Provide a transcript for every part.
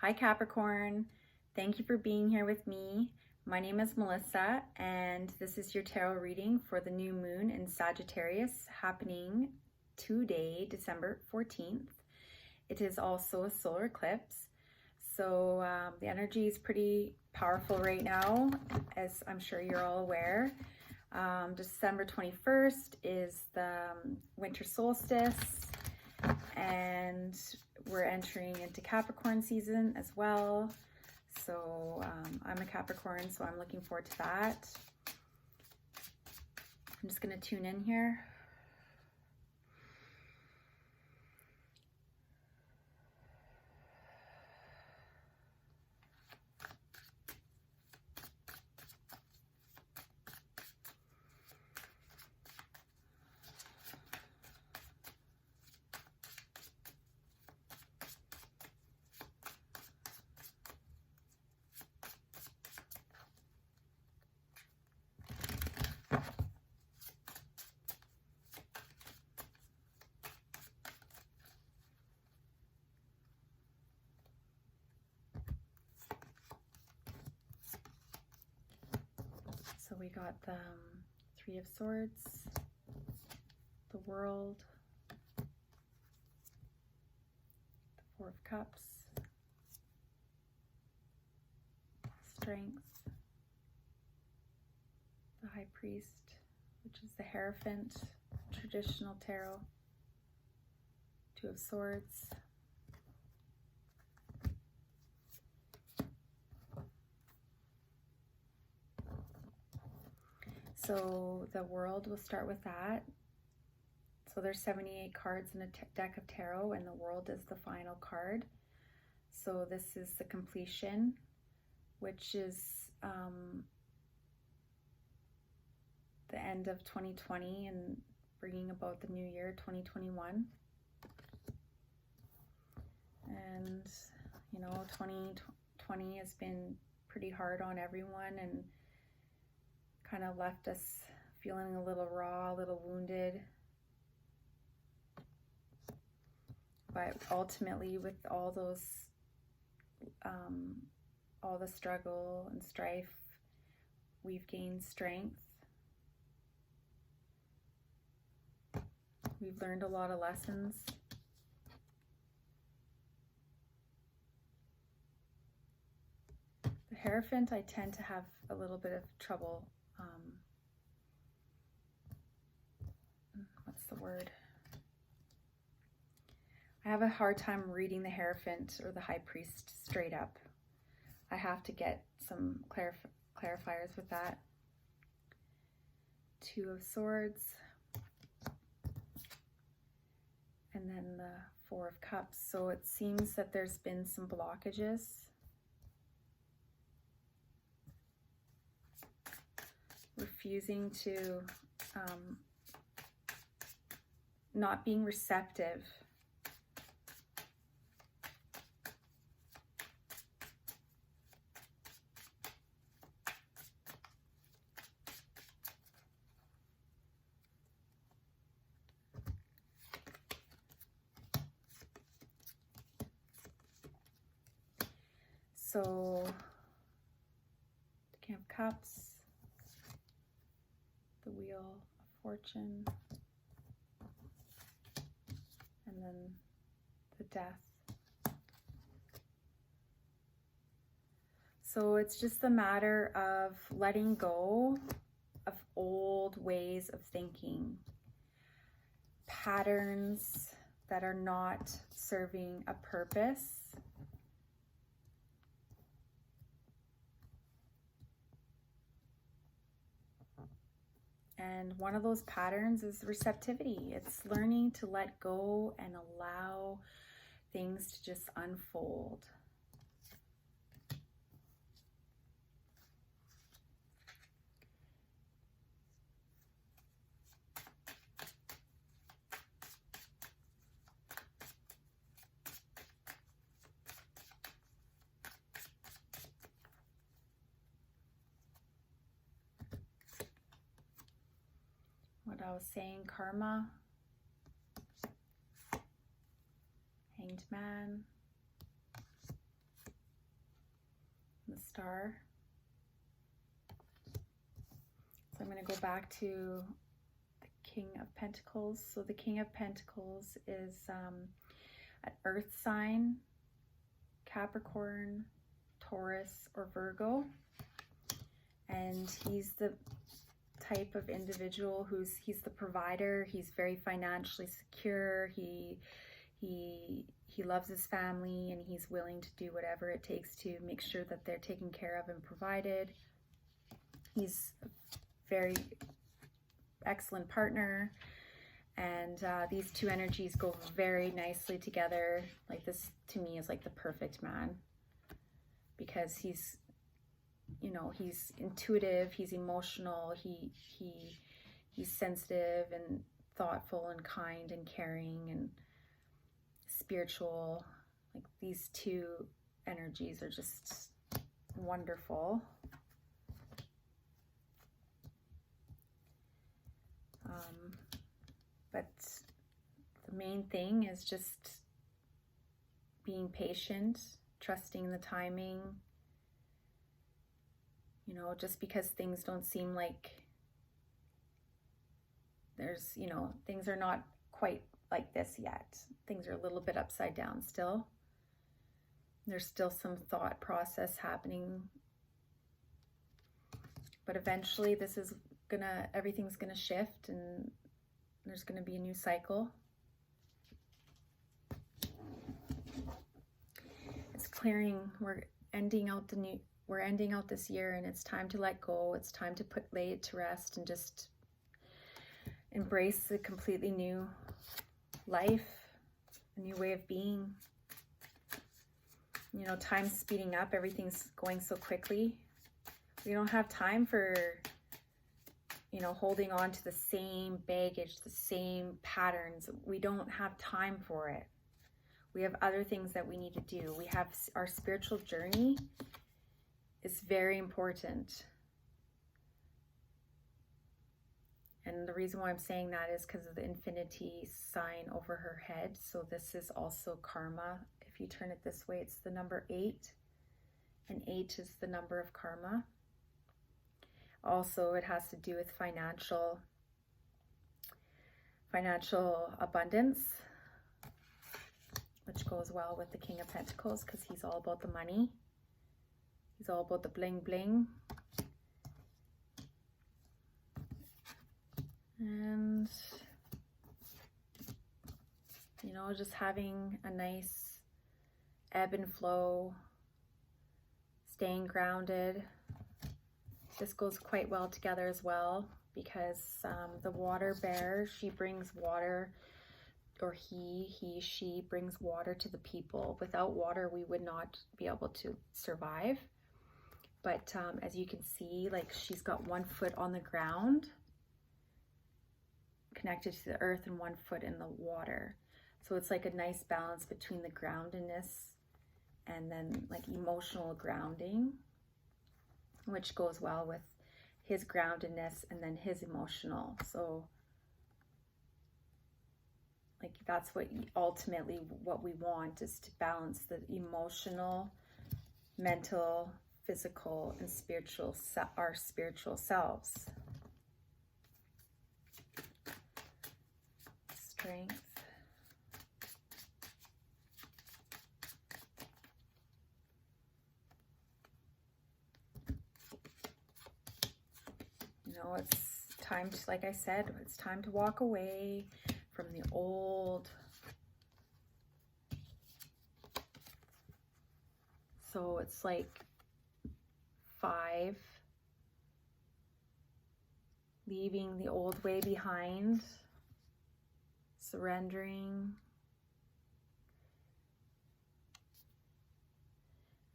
Hi Capricorn, thank you for being here with me. My name is Melissa and this is your tarot reading for the new moon in Sagittarius happening today, December 14th. It is also a solar eclipse, so the energy is pretty powerful right now, as I'm sure you're all aware. December 21st is the winter solstice, and we're entering into Capricorn season as well. So I'm a Capricorn, so I'm looking forward to that. I'm just going to tune in here. So we got the Three of Swords, the World, the Four of Cups, Strength, the High Priest, which is the Hierophant, traditional tarot, Two of Swords, so the World, we'll start with that. So there's 78 cards in a deck of tarot, and the World is the final card. So this is the completion, which is the end of 2020 and bringing about the new year, 2021. And, you know, 2020 has been pretty hard on everyone and kind of left us feeling a little raw, a little wounded. But ultimately, with all those, all the struggle and strife, we've gained strength. We've learned a lot of lessons. The Hierophant, I tend to have a little bit of trouble. What's the word? I have a hard time reading the Hierophant or the High Priest straight up. I have to get some clarifiers with that. Two of Swords. And then the Four of Cups. So it seems that there's been some blockages. Refusing to, not being receptive. So, the King of Cups, the Wheel of Fortune, and then the Death. So it's just a matter of letting go of old ways of thinking, patterns that are not serving a purpose. And one of those patterns is receptivity. It's learning to let go and allow things to just unfold. What I was saying, karma, Hanged Man, star. So I'm going to go back to the King of Pentacles. So the King of Pentacles is an earth sign, Capricorn, Taurus, or Virgo. And he's the type of individual he's the provider. He's very financially secure. He loves his family, and he's willing to do whatever it takes to make sure that they're taken care of and provided. He's a very excellent partner, and these two energies go very nicely together. Like, this to me is like the perfect man, because he's, you know, he's intuitive, he's emotional, he's sensitive and thoughtful and kind and caring and spiritual. Like, these two energies are just wonderful. But the main thing is just being patient, trusting the timing. You know, just because things don't seem like there's, you know, things are not quite like this yet. Things are a little bit upside down still. There's still some thought process happening. But eventually everything's gonna shift, and there's gonna be a new cycle. It's clearing. We're ending out this year, and it's time to let go. It's time to lay it to rest and just embrace a completely new life, a new way of being. You know, time's speeding up. Everything's going so quickly. We don't have time for, you know, holding on to the same baggage, the same patterns. We don't have time for it. We have other things that we need to do. We have our spiritual journey is very important. And the reason why I'm saying that is because of the infinity sign over her head. So this is also karma. If you turn it this way, it's the number 8. And 8 is the number of karma. Also, it has to do with financial abundance, which goes well with the King of Pentacles, because he's all about the money. He's all about the bling bling. And, you know, just having a nice ebb and flow, staying grounded. This goes quite well together as well, because the water bear, she brings water, or she brings water to the people. Without water, we would not be able to survive. But as you can see, like, she's got one foot on the ground, connected to the earth, and one foot in the water. So it's like a nice balance between the groundedness and then like emotional grounding, which goes well with his groundedness and then his emotional. So like, that's what ultimately what we want, is to balance the emotional, mental, physical, and spiritual, our spiritual selves. Strength. You know, it's time to, like I said, it's time to walk away from the old. So it's like 5, leaving the old way behind, surrendering.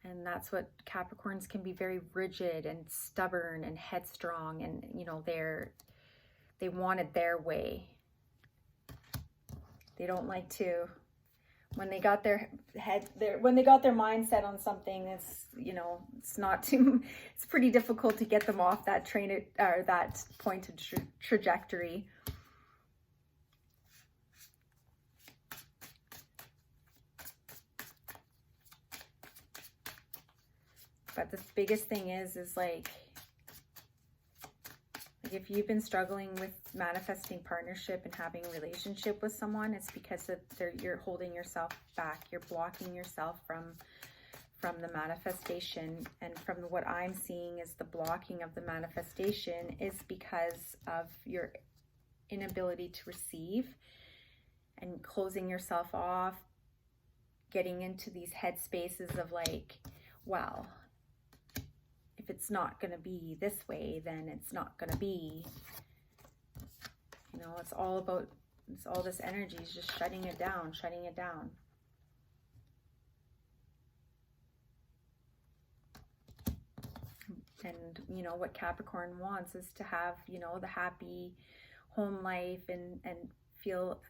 And that's what Capricorns can be, very rigid and stubborn and headstrong, and, you know, they want it their way. They don't like to, when they got their mind set on something, it's, you know, it's not too, it's pretty difficult to get them off that train, or that pointed trajectory. But the biggest thing is like if you've been struggling with manifesting partnership and having a relationship with someone, it's because you're holding yourself back. You're blocking yourself from the manifestation. And from what I'm seeing is the blocking of the manifestation is because of your inability to receive and closing yourself off, getting into these head spaces of like, well, if it's not going to be this way, then it's not going to be. You know, it's all this energy is just shutting it down, shutting it down. And, you know, what Capricorn wants is to have, you know, the happy home life and feel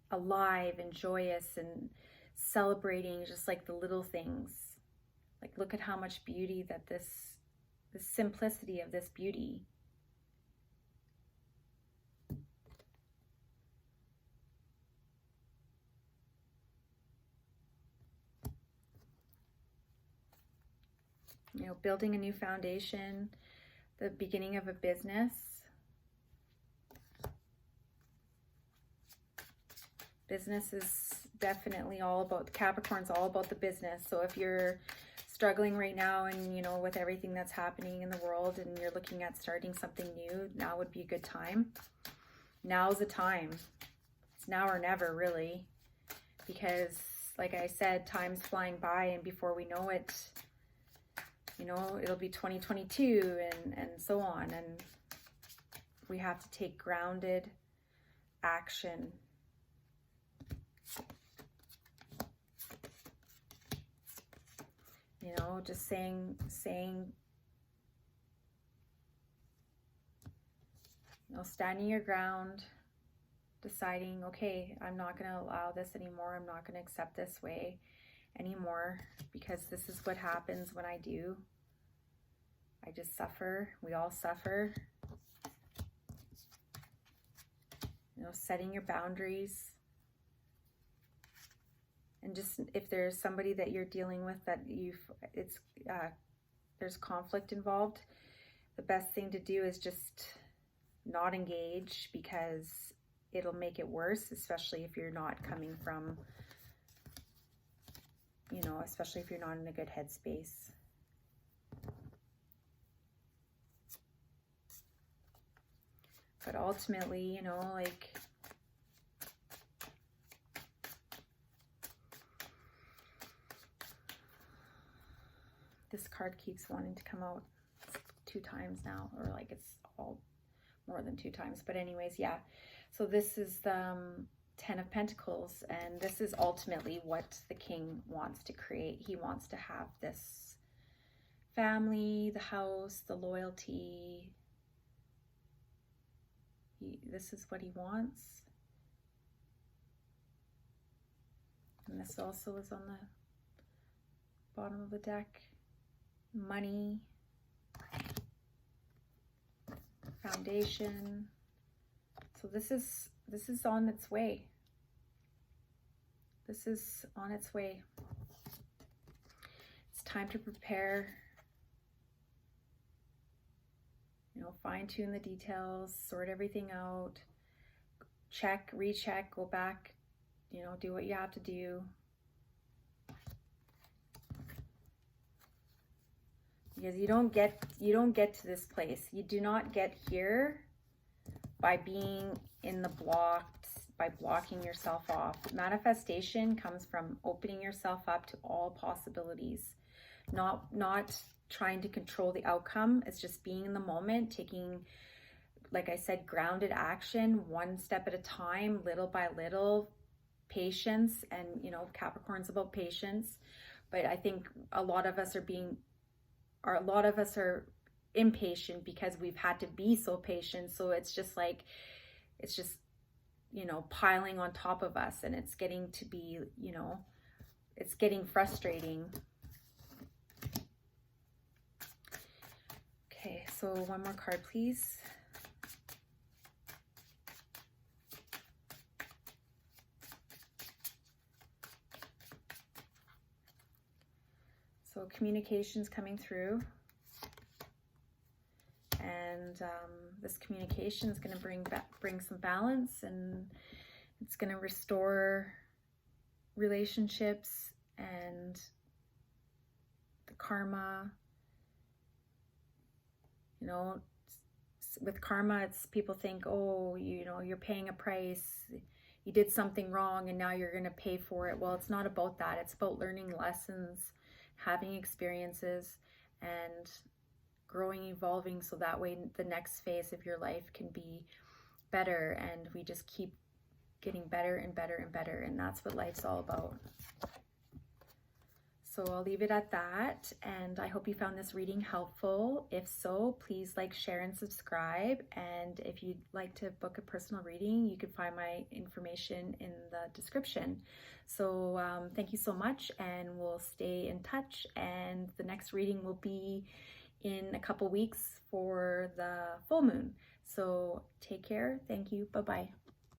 alive and joyous and celebrating just like the little things. Like, look at how much beauty that the simplicity of this beauty. You know, building a new foundation, the beginning of a business. Business is definitely all about, Capricorn's all about the business. So if you're struggling right now and, you know, with everything that's happening in the world and you're looking at starting something new, now would be a good time. Now's the time. It's now or never, really. Because, like I said, time's flying by, and before we know it, you know, it'll be 2022 and so on. And we have to take grounded action. You know, just saying, you know, standing your ground, deciding, okay, I'm not going to allow this anymore. I'm not going to accept this way anymore, because this is what happens when I do. I just suffer. We all suffer. You know, setting your boundaries. And just, if there's somebody that you're dealing with that there's conflict involved, the best thing to do is just not engage, because it'll make it worse, especially if you're not coming from, you know, especially if you're not in a good headspace. But ultimately, you know, like, this card keeps wanting to come out 2 times now, or like it's all more than 2 times. But anyways, yeah. So this is the 10 of Pentacles, and this is ultimately what the king wants to create. He wants to have this family, the house, the loyalty. This is what he wants. And this also is on the bottom of the deck. Money, foundation. So this is on its way. This is on its way. It's time to prepare. You know, fine-tune the details, sort everything out, check, recheck, go back, you know, do what you have to do. Because you don't get to this place. You do not get here by being in the by blocking yourself off. Manifestation comes from opening yourself up to all possibilities, not trying to control the outcome. It's just being in the moment, taking, like I said, grounded action, one step at a time, little by little, patience. And, you know, Capricorn's about patience. But I think a lot of us are impatient because we've had to be so patient. So it's just like, you know, piling on top of us, and it's getting to be, you know, it's getting frustrating. Okay, so one more card, please. So communication's coming through. And this communication is going to bring some balance, and it's going to restore relationships and the karma. You know, with karma, it's people think, oh, you know, you're paying a price. You did something wrong and now you're going to pay for it. Well, it's not about that. It's about learning lessons, having experiences, and growing, evolving, so that way the next phase of your life can be better, and we just keep getting better and better and better, and that's what life's all about. So I'll leave it at that, and I hope you found this reading helpful. If so, please like, share, and subscribe. And if you'd like to book a personal reading, you can find my information in the description. So thank you so much, and we'll stay in touch, and the next reading will be in a couple weeks for the full moon. So take care. Thank you. Bye-bye.